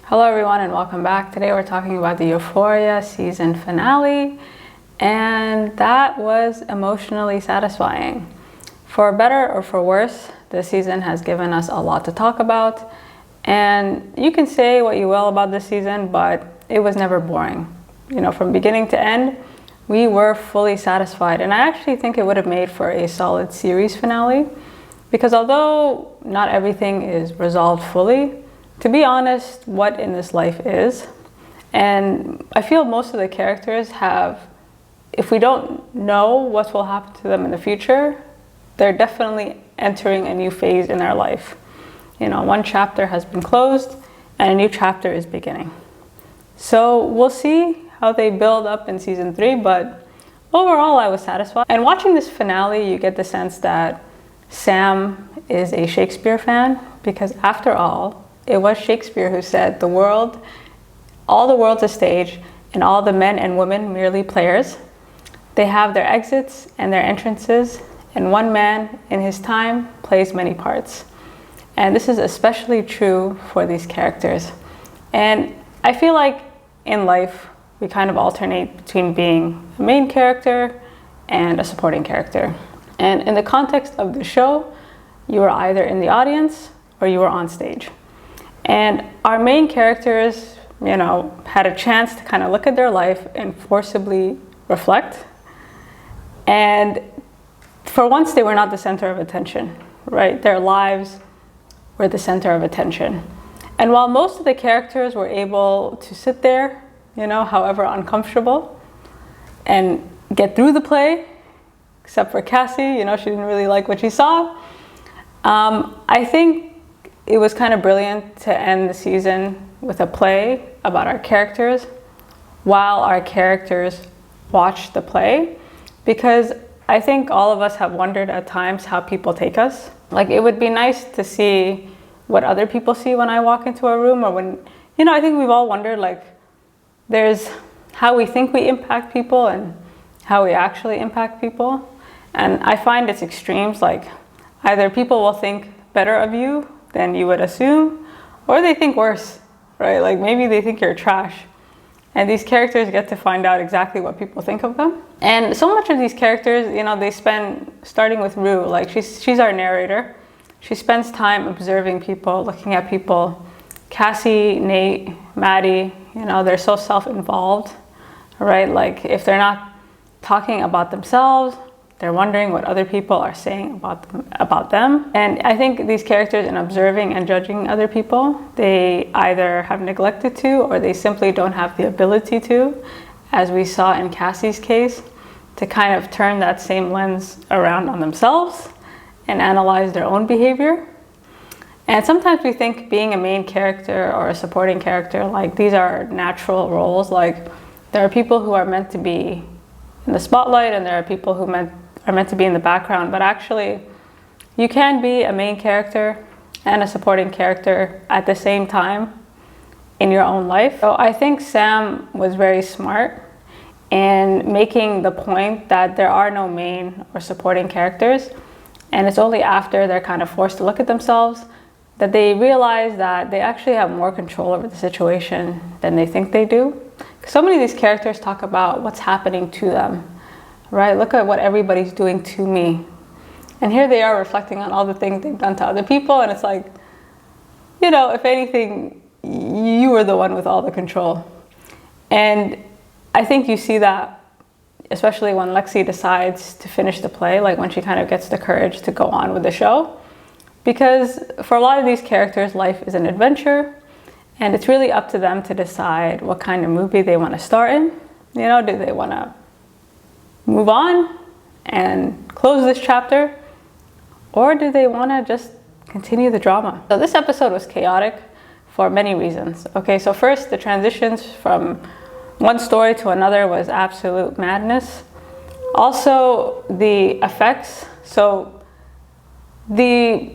Hello everyone and welcome back. Today we're talking about the Euphoria season finale, and that was emotionally satisfying. For better or for worse, this season has given us a lot to talk about, and you can say what you will about this season, but it was never boring. You know, from beginning to end, we were fully satisfied, and I actually think it would have made for a solid series finale, because although not everything is resolved fully, to be honest, what in this life is, and I feel most of the characters have, if we don't know what will happen to them in the future, they're definitely entering a new phase in their life. You know, one chapter has been closed and a new chapter is beginning. So we'll see how they build up in season 3, but overall I was satisfied. And watching this finale, you get the sense that Sam is a Shakespeare fan, because after all, it was Shakespeare who said, all the world's a stage and all the men and women merely players. They have their exits and their entrances, and one man in his time plays many parts. And this is especially true for these characters. And I feel like in life, we kind of alternate between being a main character and a supporting character. And in the context of the show, you are either in the audience or you are on stage. And our main characters, you know, had a chance to kind of look at their life and forcibly reflect. And for once, they were not the center of attention, right? Their lives were the center of attention. And while most of the characters were able to sit there, you know, however uncomfortable, and get through the play, except for Cassie, you know, she didn't really like what she saw. I think it was kind of brilliant to end the season with a play about our characters while our characters watch the play, because I think all of us have wondered at times how people take us. Like, it would be nice to see what other people see when I walk into a room, or when, you know, I think we've all wondered, like, there's how we think we impact people and how we actually impact people. And I find it's extremes, like either people will think better of you than you would assume, or they think worse, right? Like maybe they think you're trash. And these characters get to find out exactly what people think of them. And so much of these characters, you know, they spend, starting with Rue, like she's our narrator. She spends time observing people, looking at people. Cassie, Nate, Maddy, you know, they're so self-involved, right? Like if they're not talking about themselves, they're wondering what other people are saying about them. And I think these characters, in observing and judging other people, they either have neglected to, or they simply don't have the ability to, as we saw in Cassie's case, to kind of turn that same lens around on themselves and analyze their own behavior. And sometimes we think being a main character or a supporting character, like these are natural roles. Like there are people who are meant to be in the spotlight and there are people who are meant to be in the background, but actually you can be a main character and a supporting character at the same time in your own life. So I think Sam was very smart in making the point that there are no main or supporting characters, and it's only after they're kind of forced to look at themselves that they realize that they actually have more control over the situation than they think they do. So many of these characters talk about what's happening to them, right? Look at what everybody's doing to me. And here they are reflecting on all the things they've done to other people. And it's like, you know, if anything, you were the one with all the control. And I think you see that, especially when Lexie decides to finish the play, like when she kind of gets the courage to go on with the show. Because for a lot of these characters, life is an adventure. And it's really up to them to decide what kind of movie they want to star in. You know, do they want to move on and close this chapter, or do they want to just continue the drama? So this episode was chaotic for many reasons. Okay, so first, the transitions from one story to another was absolute madness. Also, the effects. So the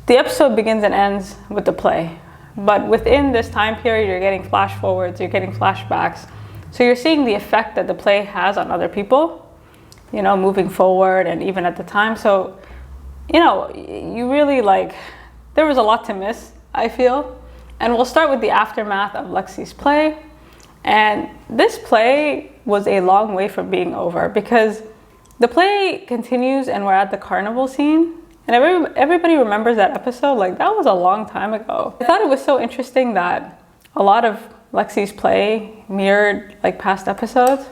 episode begins and ends with the play, but within this time period, you're getting flash forwards, you're getting flashbacks. So you're seeing the effect that the play has on other people, you know, moving forward and even at the time. So, you know, you really, like, there was a lot to miss, I feel. And we'll start with the aftermath of Lexie's play. And this play was a long way from being over because the play continues and we're at the carnival scene. And everybody remembers that episode. Like, that was a long time ago. I thought it was so interesting that a lot of Lexie's play mirrored like past episodes.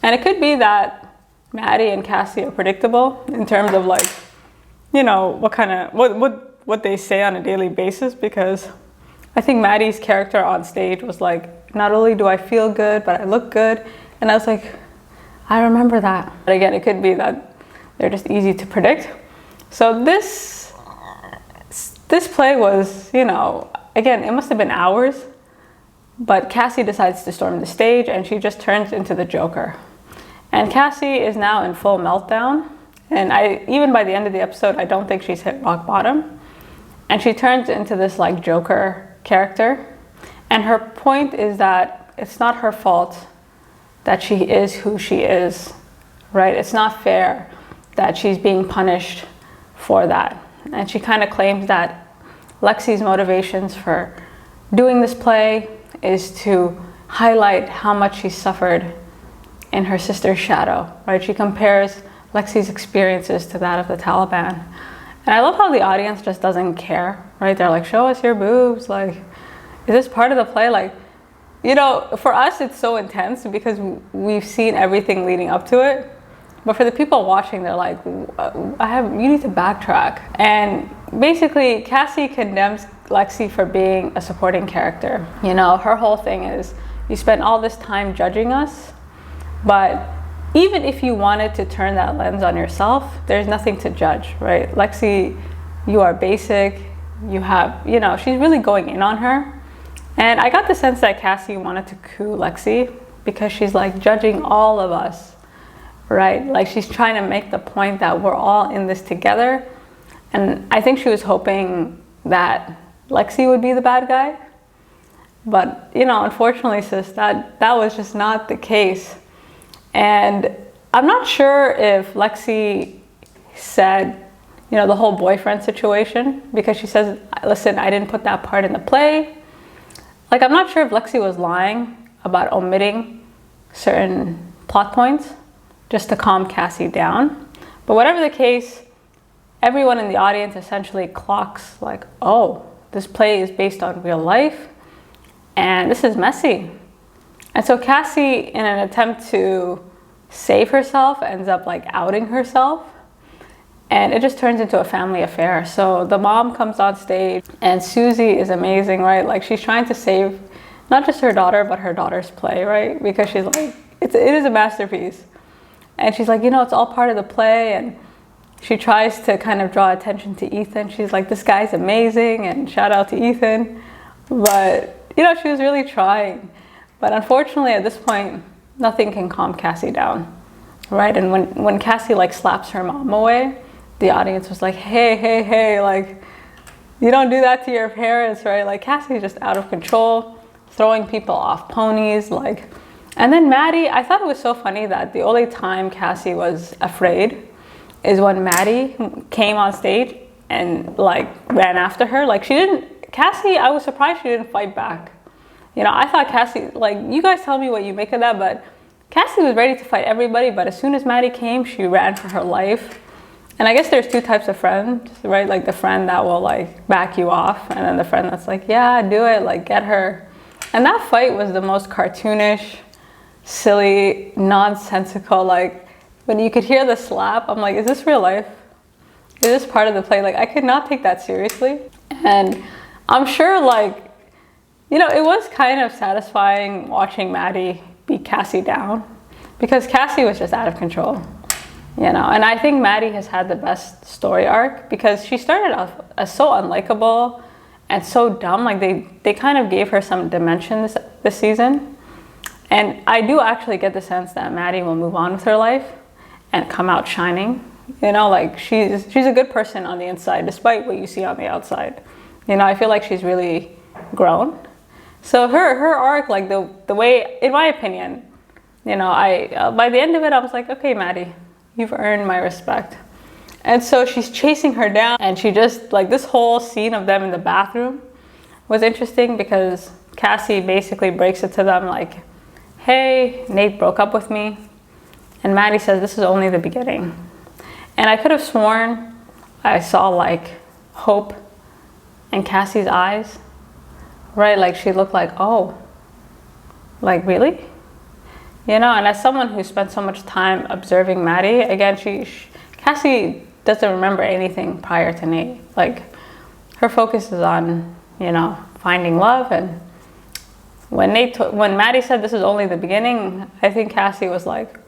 And it could be that Maddy and Cassie are predictable in terms of like, you know, what they say on a daily basis, because I think Maddy's character on stage was like, not only do I feel good, but I look good. And I was like, I remember that. But again, it could be that they're just easy to predict. So this play was, you know, again, it must have been hours, but Cassie decides to storm the stage and she just turns into the Joker. And Cassie is now in full meltdown. And even by the end of the episode, I don't think she's hit rock bottom. And she turns into this like Joker character. And her point is that it's not her fault that she is who she is, right? It's not fair that she's being punished for that. And she kind of claims that Lexie's motivations for doing this play is to highlight how much she suffered in her sister's shadow, right? She compares Lexie's experiences to that of the Taliban. And I love how the audience just doesn't care, right? They're like, show us your boobs. Like, is this part of the play? Like, you know, for us, it's so intense because we've seen everything leading up to it. But for the people watching, they're like, you need to backtrack. And basically, Cassie condemns Lexie for being a supporting character. You know, her whole thing is, you spent all this time judging us, but even if you wanted to turn that lens on yourself, there's nothing to judge, right? Lexie, you are basic, you have, you know, she's really going in on her. And I got the sense that Cassie wanted to coup Lexie because she's like judging all of us, right? Like, she's trying to make the point that we're all in this together. And I think she was hoping that Lexie would be the bad guy. But, you know, unfortunately, sis, that was just not the case. And I'm not sure if Lexie said, you know, the whole boyfriend situation, because she says, listen, I didn't put that part in the play. Like, I'm not sure if Lexie was lying about omitting certain plot points just to calm Cassie down. But whatever the case, everyone in the audience essentially clocks like, oh, this play is based on real life and this is messy. And so Cassie, in an attempt to save herself, ends up like outing herself. And it just turns into a family affair. So the mom comes on stage and Susie is amazing, right? Like, she's trying to save not just her daughter, but her daughter's play, right? Because she's like, it is a masterpiece. And she's like, you know, it's all part of the play. And she tries to kind of draw attention to Ethan. She's like, this guy's amazing, and shout out to Ethan. But, you know, she was really trying. But unfortunately, at this point, nothing can calm Cassie down, right? And when Cassie like slaps her mom away, the audience was like, hey, like, you don't do that to your parents, right? Like, Cassie's just out of control, throwing people off ponies, like. And then Maddy, I thought it was so funny that the only time Cassie was afraid is when Maddy came on stage and like ran after her. Like, Cassie, I was surprised she didn't fight back. You know, I thought Cassie, like, you guys tell me what you make of that, but Cassie was ready to fight everybody, but as soon as Maddy came, she ran for her life. And I guess there's two types of friends, right? Like, the friend that will like back you off, and then the friend that's like, yeah, do it, like, get her. And that fight was the most cartoonish, silly, nonsensical. Like, when you could hear the slap, I'm like, is this real life? Is this part of the play? Like, I could not take that seriously. And I'm sure, like, you know, it was kind of satisfying watching Maddy beat Cassie down, because Cassie was just out of control, you know. And I think Maddy has had the best story arc because she started off as so unlikable and so dumb. Like, they kind of gave her some dimension this season. And I do actually get the sense that Maddy will move on with her life and come out shining. You know, like, she's a good person on the inside, despite what you see on the outside. You know, I feel like she's really grown. So her arc, like, the way, in my opinion, you know, by the end of it, I was like, okay, Maddy, you've earned my respect. And so she's chasing her down, and she just, like, this whole scene of them in the bathroom, was interesting because Cassie basically breaks it to them like, hey, Nate broke up with me. And Maddy says, this is only the beginning. And I could have sworn I saw like hope in Cassie's eyes, right? Like she looked like, oh, like really? You know, and as someone who spent so much time observing Maddy, again, Cassie doesn't remember anything prior to Nate. Like her focus is on, you know, finding love. And when Maddy said this is only the beginning, I think Cassie was like,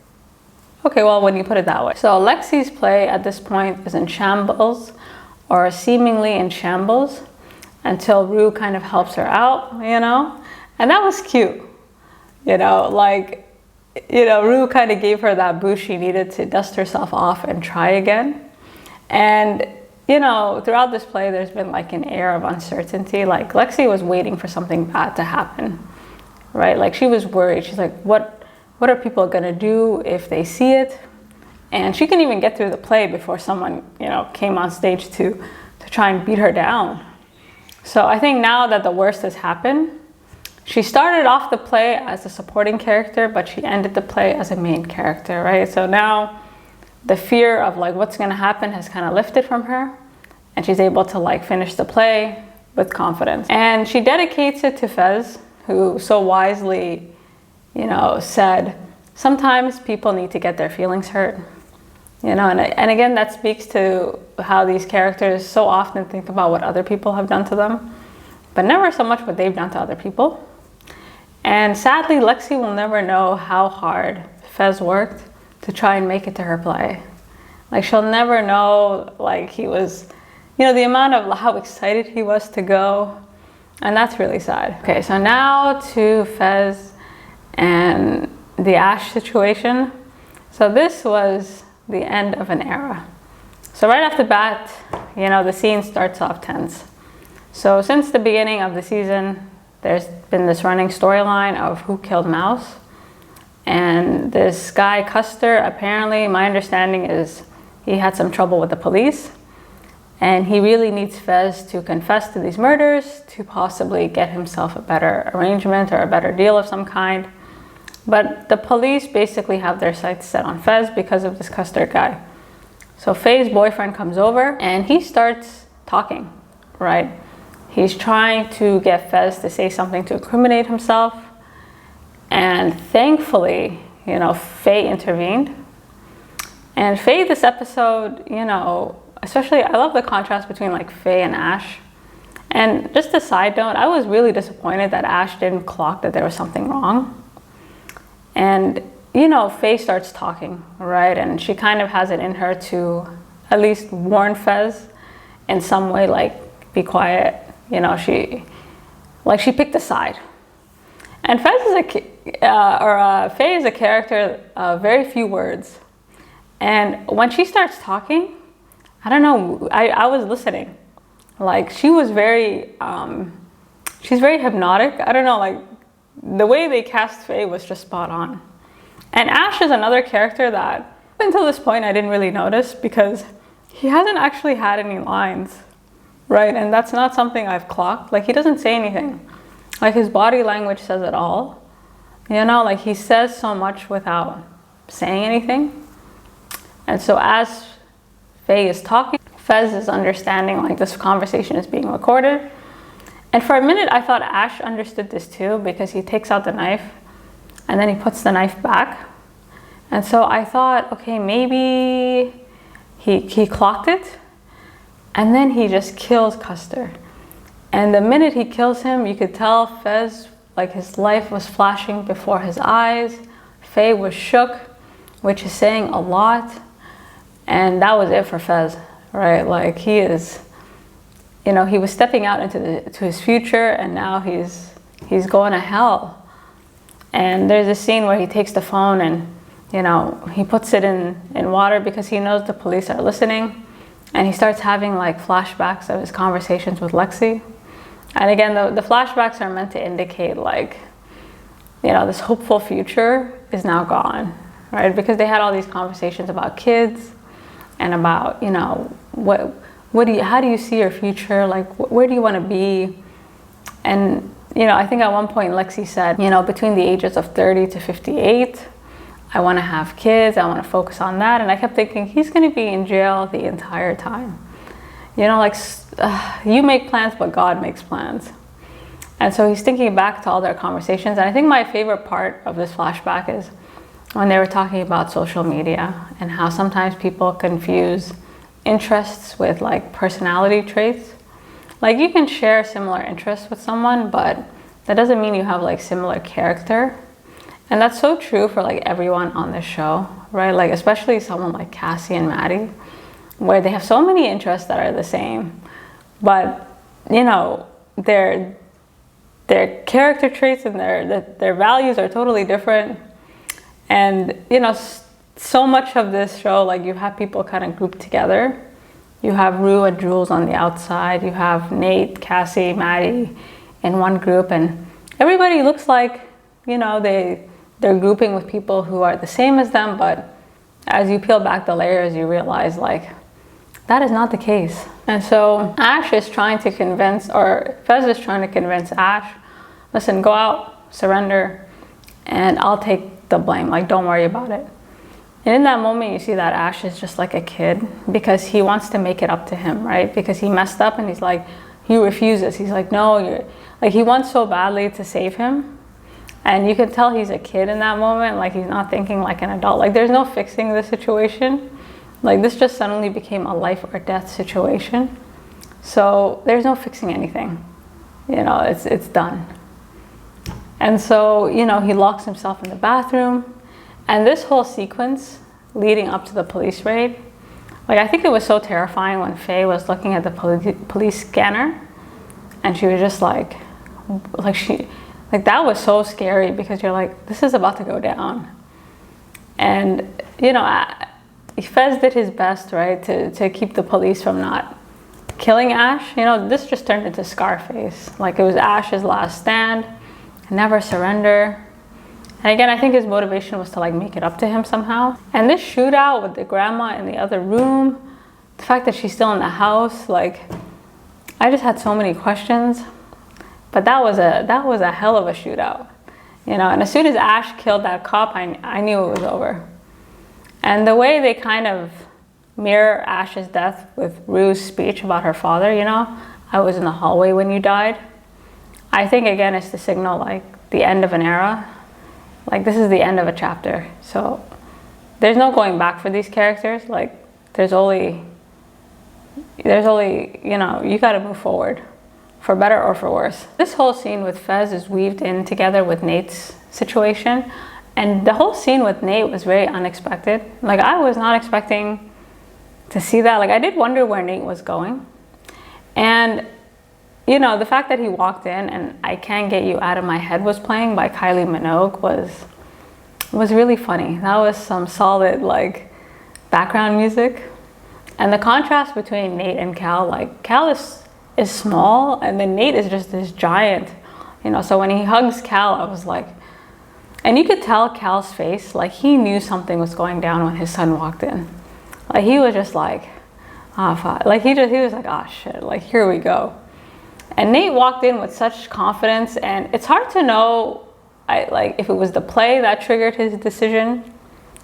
okay, well, when you put it that way. So Lexie's play at this point is in shambles, or seemingly in shambles, until Rue kind of helps her out, you know? And that was cute, you know, like, you know, Rue kind of gave her that boost she needed to dust herself off and try again. And, you know, throughout this play, there's been like an air of uncertainty. Like Lexie was waiting for something bad to happen, right? Like she was worried. She's like, what are people gonna do if they see it? And she couldn't even get through the play before someone, you know, came on stage to try and beat her down. So I think now that the worst has happened, she started off the play as a supporting character, but she ended the play as a main character, right? So now the fear of like what's gonna happen has kind of lifted from her, and she's able to like finish the play with confidence. And she dedicates it to Fez, who so wisely, you know, said, sometimes people need to get their feelings hurt, you know, and again, that speaks to how these characters so often think about what other people have done to them, but never so much what they've done to other people. And sadly, Lexie will never know how hard Fez worked to try and make it to her play. Like she'll never know, like he was, you know, the amount of how excited he was to go, and that's really sad. Okay, so now to Fez and the Ash situation. So this was the end of an era. So right off the bat, you know, the scene starts off tense. So since the beginning of the season, there's been this running storyline of who killed Mouse. And this guy, Custer, apparently, my understanding is he had some trouble with the police. And he really needs Fez to confess to these murders to possibly get himself a better arrangement or a better deal of some kind. But the police basically have their sights set on Fez because of this Custer guy. So Faye's boyfriend comes over and he starts talking, right? He's trying to get Fez to say something to incriminate himself. And thankfully, you know, Faye intervened. And Faye this episode, you know, especially, I love the contrast between like Faye and Ash. And just a side note, I was really disappointed that Ash didn't clock that there was something wrong. And, you know, Faye starts talking, right? And she kind of has it in her to at least warn Fez in some way, like, be quiet. You know, she picked a side. And Fez is Faye is a character of very few words. And when she starts talking, I don't know, I was listening. Like, she was very, she's very hypnotic. I don't know, like, the way they cast Faye was just spot on. And Ash is another character that, up until this point, I didn't really notice because he hasn't actually had any lines, right? And that's not something I've clocked. Like, he doesn't say anything. Like, his body language says it all. You know, like, he says so much without saying anything. And so as Faye is talking, Fez is understanding, like, this conversation is being recorded. And for a minute, I thought Ash understood this too, because he takes out the knife and then he puts the knife back. And so I thought, okay, maybe he clocked it, and then he just kills Custer. And the minute he kills him, you could tell Fez, like, his life was flashing before his eyes. Faye was shook, which is saying a lot. And that was it for Fez, right? Like, he is, you know, he was stepping out into his future, and now he's going to hell. And there's a scene where he takes the phone and, you know, he puts it in water because he knows the police are listening. And he starts having, like, flashbacks of his conversations with Lexi. And again, the flashbacks are meant to indicate, like, you know, this hopeful future is now gone, right? Because they had all these conversations about kids and about, you know, how do you see your future? Like, where do you want to be? And, you know, I think at one point Lexie said, you know, between the ages of 30 to 58, I want to have kids, I want to focus on that. And I kept thinking, he's going to be in jail the entire time. You know, like, you make plans, but God makes plans. And so he's thinking back to all their conversations. And I think my favorite part of this flashback is when they were talking about social media and how sometimes people confuse interests with like personality traits. Like, you can share similar interests with someone, but that doesn't mean you have like similar character. And that's so true for like everyone on this show, right? Like, especially someone like Cassie and Maddy, where they have so many interests that are the same, but you know, their character traits and their values are totally different. And you know, so much of this show, like, you have people kind of grouped together. You have Rue and Jules on the outside. You have Nate, Cassie, Maddy in one group, and everybody looks like, you know, they're grouping with people who are the same as them, but as you peel back the layers, you realize like that is not the case. And so Ash is trying to convince, or Fez is trying to convince Ash, listen, go out, surrender, and I'll take the blame. Like, don't worry about it. And in that moment, you see that Ash is just like a kid because he wants to make it up to him, right? Because he messed up and he's like, he refuses. He's like, no, you're like, he wants so badly to save him. And you can tell he's a kid in that moment. Like, he's not thinking like an adult. Like, there's no fixing the situation. Like, this just suddenly became a life or death situation. So there's no fixing anything. You know, it's done. And so, you know, he locks himself in the bathroom. And this whole sequence leading up to the police raid, like, I think it was so terrifying when Faye was looking at the police scanner and she was just like that was so scary because you're like, this is about to go down. And, you know, Fez did his best, right, to keep the police from not killing Ash. You know, this just turned into Scarface. Like, it was Ash's last stand, never surrender. And again, I think his motivation was to like make it up to him somehow. And this shootout with the grandma in the other room, the fact that she's still in the house, like, I just had so many questions. But that was a hell of a shootout, you know. And as soon as Ash killed that cop, I knew it was over. And the way they kind of mirror Ash's death with Rue's speech about her father, you know, I was in the hallway when you died. I think again, it's to signal like the end of an era. Like, this is the end of a chapter. So there's no going back for these characters. Like, there's only, you know, you got to move forward. For better or for worse. This whole scene with Fez is weaved in together with Nate's situation. And the whole scene with Nate was very unexpected. Like, I was not expecting to see that. Like, I did wonder where Nate was going. And, you know, the fact that he walked in and I Can't Get You Out of My Head was playing by Kylie Minogue was really funny. That was some solid, like, background music. And the contrast between Nate and Cal, like, Cal is small and then Nate is just this giant, you know. So when he hugs Cal, I was like, and you could tell Cal's face, like, he knew something was going down when his son walked in. Like, he was just like, fuck. Like, he was like, oh shit, like, here we go. And Nate walked in with such confidence, and it's hard to know like if it was the play that triggered his decision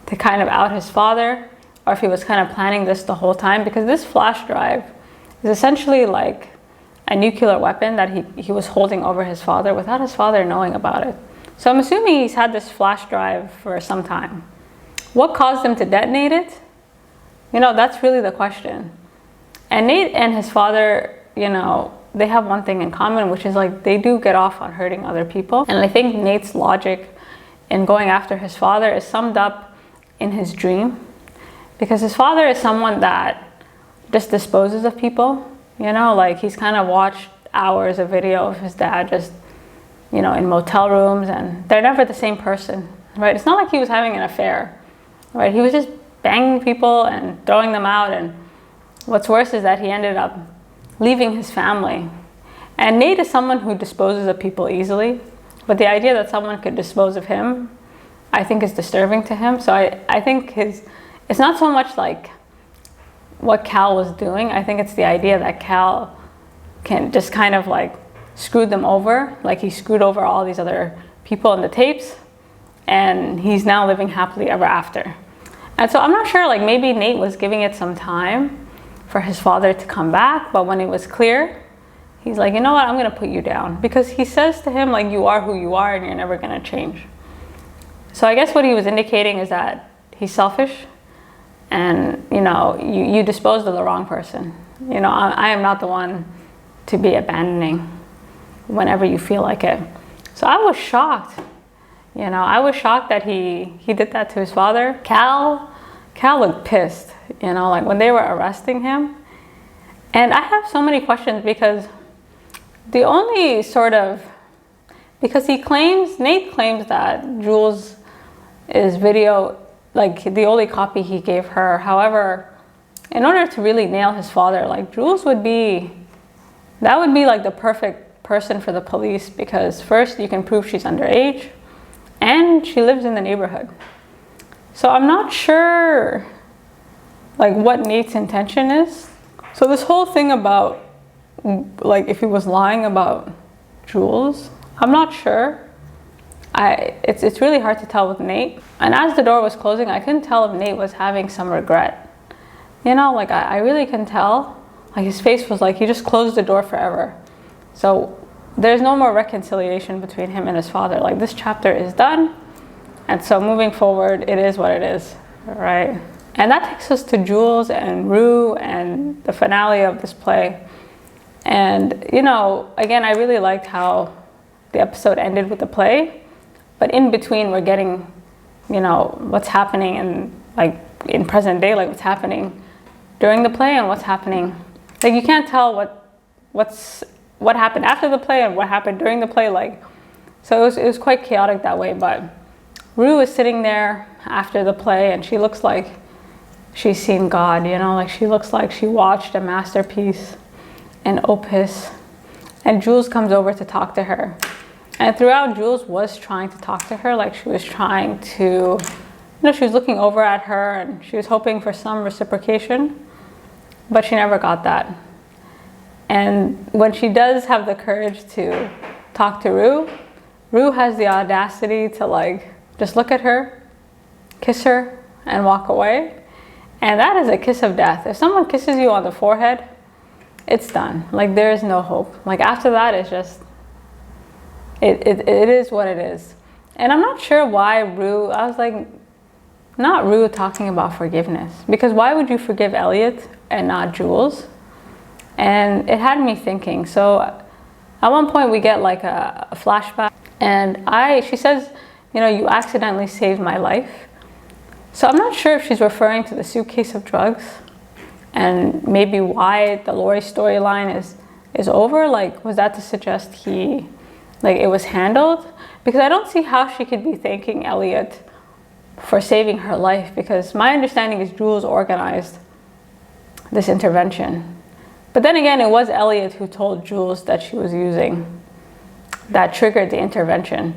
to kind of out his father, or if he was kind of planning this the whole time, because this flash drive is essentially like a nuclear weapon that he was holding over his father without his father knowing about it. So I'm assuming he's had this flash drive for some time. What caused him to detonate it? You know, that's really the question. And Nate and his father, you know, they have one thing in common, which is like they do get off on hurting other people. And I think Nate's logic in going after his father is summed up in his dream, because his father is someone that just disposes of people. You know, like, he's kind of watched hours of video of his dad just, you know, in motel rooms, and they're never the same person, right? It's not like he was having an affair, right? He was just banging people and throwing them out. And what's worse is that he ended up leaving his family. And Nate is someone who disposes of people easily, but the idea that someone could dispose of him, I think, is disturbing to him. So I think it's not so much like what Cal was doing. I think it's the idea that Cal can just kind of like screwed them over, like he screwed over all these other people in the tapes, and he's now living happily ever after. And so I'm not sure, like maybe Nate was giving it some time for his father to come back, but when it was clear, he's like, you know what, I'm gonna put you down. Because he says to him, like, you are who you are and you're never gonna change. So I guess what he was indicating is that he's selfish, and you know, you disposed of the wrong person. You know, I am not the one to be abandoning whenever you feel like it. So I was shocked. You know, I was shocked that he did that to his father. Cal looked pissed, you know, like when they were arresting him. And I have so many questions because the only sort of, because Nate claims that Jules' video, like the only copy he gave her. However, in order to really nail his father, like Jules would be like the perfect person for the police, because first you can prove she's underage and she lives in the neighborhood. So I'm not sure like what Nate's intention is. So this whole thing about like if he was lying about Jules, I'm not sure. It's really hard to tell with Nate. And as the door was closing, I couldn't tell if Nate was having some regret. You know, like I really can tell. Like his face was like he just closed the door forever. So there's no more reconciliation between him and his father. Like this chapter is done. And so moving forward, it is what it is, right? And that takes us to Jules and Rue and the finale of this play. And, you know, again, I really liked how the episode ended with the play. But in between, we're getting, you know, what's happening in present day, like what's happening during the play and what's happening. Like you can't tell what happened after the play and what happened during the play. Like, so it was quite chaotic that way. But Rue is sitting there after the play and she looks like she's seen God, you know, like she looks like she watched a masterpiece, an opus. And Jules comes over to talk to her. And throughout, Jules was trying to talk to her, like she was trying to, you know, she was looking over at her and she was hoping for some reciprocation, but she never got that. And when she does have the courage to talk to Rue, Rue has the audacity to like, just look at her, kiss her, and walk away. And that is a kiss of death. If someone kisses you on the forehead, it's done. Like there is no hope. Like after that, it's just, it is what it is. And I'm not sure why Rue, I was like, not Rue talking about forgiveness. Because why would you forgive Elliot and not Jules? And it had me thinking. So at one point we get like a flashback. And she says, you know, you accidentally saved my life. So I'm not sure if she's referring to the suitcase of drugs and maybe why the Lori storyline is over. Like, was that to suggest it was handled? Because I don't see how she could be thanking Elliot for saving her life, because my understanding is Jules organized this intervention. But then again, it was Elliot who told Jules that she was using, that triggered the intervention.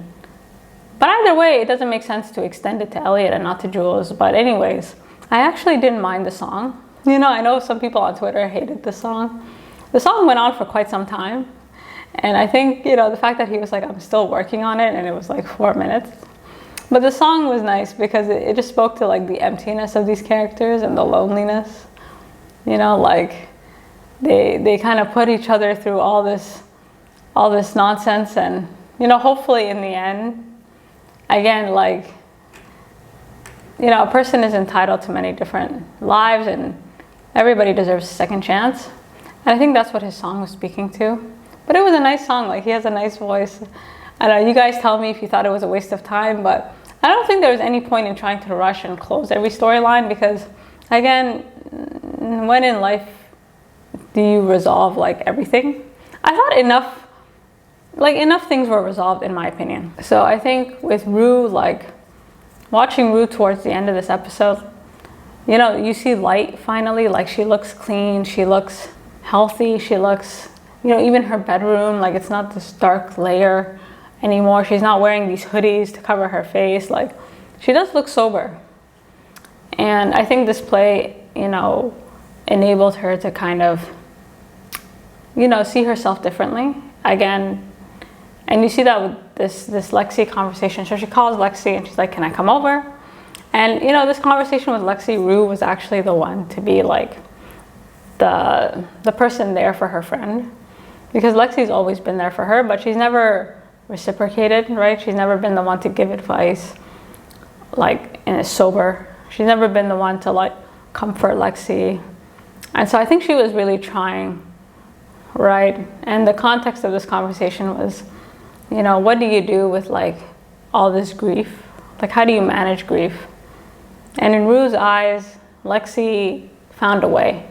But either way, it doesn't make sense to extend it to Elliot and not to Jules. But anyways, I actually didn't mind the song. You know, I know some people on Twitter hated the song. The song went on for quite some time. And I think, you know, the fact that he was like, I'm still working on it, and it was like 4 minutes. But the song was nice because it just spoke to like the emptiness of these characters and the loneliness. You know, like they kind of put each other through all this nonsense, and, you know, hopefully in the end, again, like, you know, a person is entitled to many different lives and everybody deserves a second chance. And I think that's what his song was speaking to. But it was a nice song. Like, he has a nice voice. I don't know, you guys tell me if you thought it was a waste of time, but I don't think there was any point in trying to rush and close every storyline, because again, when in life do you resolve like everything? I thought enough things were resolved in my opinion. So I think with Rue, like watching Rue towards the end of this episode, you know, you see light finally. Like, she looks clean, she looks healthy, she looks, you know, even her bedroom, like it's not this dark layer anymore. She's not wearing these hoodies to cover her face. Like, she does look sober. And I think this play, you know, enabled her to kind of, you know, see herself differently again, and you see that with this Lexie conversation. So she calls Lexi and she's like, can I come over? And you know, this conversation with Lexie Rue was actually the one to be like the person there for her friend, because Lexi's always been there for her, but she's never reciprocated, right? She's never been the one to give advice like in a sober. She's never been the one to like comfort Lexi. And so I think she was really trying, right? And the context of this conversation was, you know, what do you do with like all this grief? Like, how do you manage grief? And in Rue's eyes, Lexi found a way.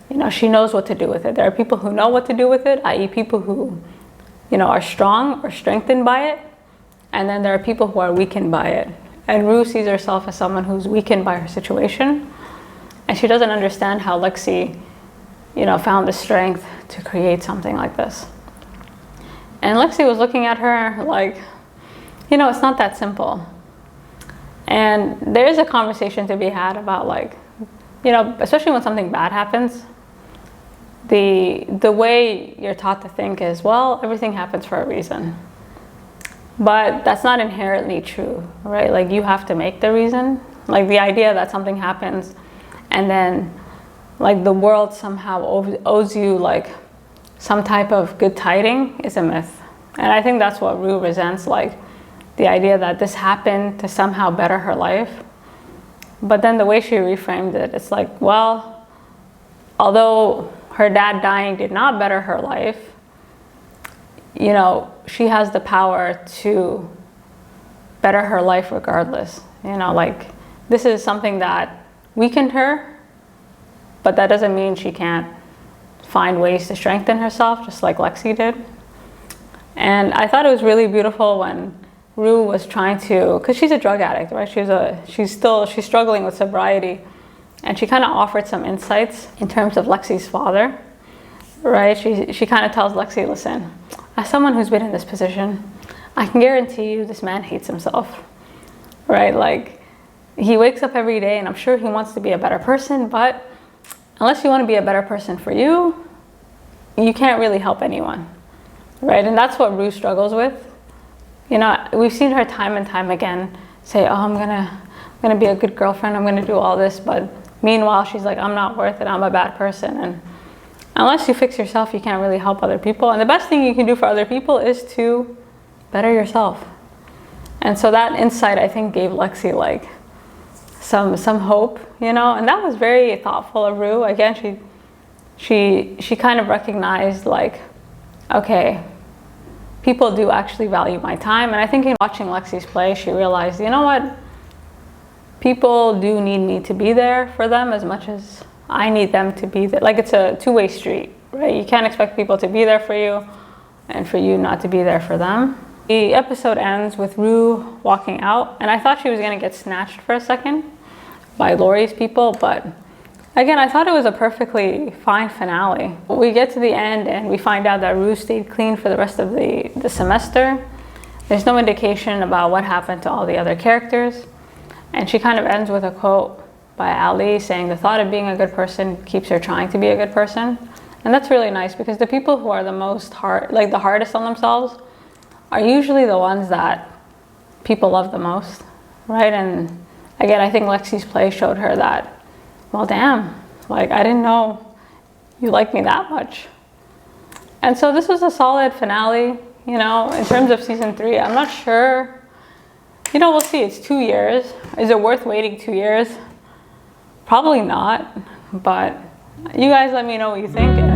You know, she knows what to do with it. There are people who know what to do with it, i.e. people who, you know, are strong or strengthened by it. And then there are people who are weakened by it. And Rue sees herself as someone who's weakened by her situation. And she doesn't understand how Lexi, you know, found the strength to create something like this. And Lexi was looking at her like, you know, it's not that simple. And there is a conversation to be had about like, you know, especially when something bad happens, the way you're taught to think is, well, everything happens for a reason. But that's not inherently true, right? Like, you have to make the reason. Like, the idea that something happens and then like the world somehow owes you like some type of good tiding is a myth. And I think that's what Rue resents, like the idea that this happened to somehow better her life. But then the way she reframed it, it's like, well, although her dad dying did not better her life, you know, she has the power to better her life regardless. You know, like, this is something that weakened her, but that doesn't mean she can't find ways to strengthen herself, just like Lexi did. And I thought it was really beautiful when Rue was trying to, because she's a drug addict, right? She's struggling with sobriety. And she kind of offered some insights in terms of Lexi's father, right? She kind of tells Lexi, listen, as someone who's been in this position, I can guarantee you this man hates himself, right? Like, he wakes up every day and I'm sure he wants to be a better person, but unless you want to be a better person for you, you can't really help anyone, right? And that's what Rue struggles with. You know, we've seen her time and time again say, oh, I'm gonna be a good girlfriend, I'm gonna do all this, but meanwhile, she's like, I'm not worth it, I'm a bad person. And unless you fix yourself, you can't really help other people. And the best thing you can do for other people is to better yourself. And so that insight, I think, gave Lexi like some hope, you know, and that was very thoughtful of Rue. Again, she kind of recognized like, okay, people do actually value my time. And I think in watching Lexi's play, she realized, you know what? People do need me to be there for them as much as I need them to be there. Like, it's a two-way street, right? You can't expect people to be there for you and for you not to be there for them. The episode ends with Rue walking out, and I thought she was gonna get snatched for a second by Lori's people, but again, I thought it was a perfectly fine finale. We get to the end and we find out that Rue stayed clean for the rest of the semester. There's no indication about what happened to all the other characters. And she kind of ends with a quote by Ali saying, the thought of being a good person keeps her trying to be a good person. And that's really nice, because the people who are the most the hardest on themselves are usually the ones that people love the most, right? And again, I think Lexi's play showed her that, well, damn, like, I didn't know you liked me that much. And so this was a solid finale, you know, in terms of season 3. I'm not sure. You know, we'll see. It's 2 years. Is it worth waiting 2 years? Probably not. But you guys let me know what you think. And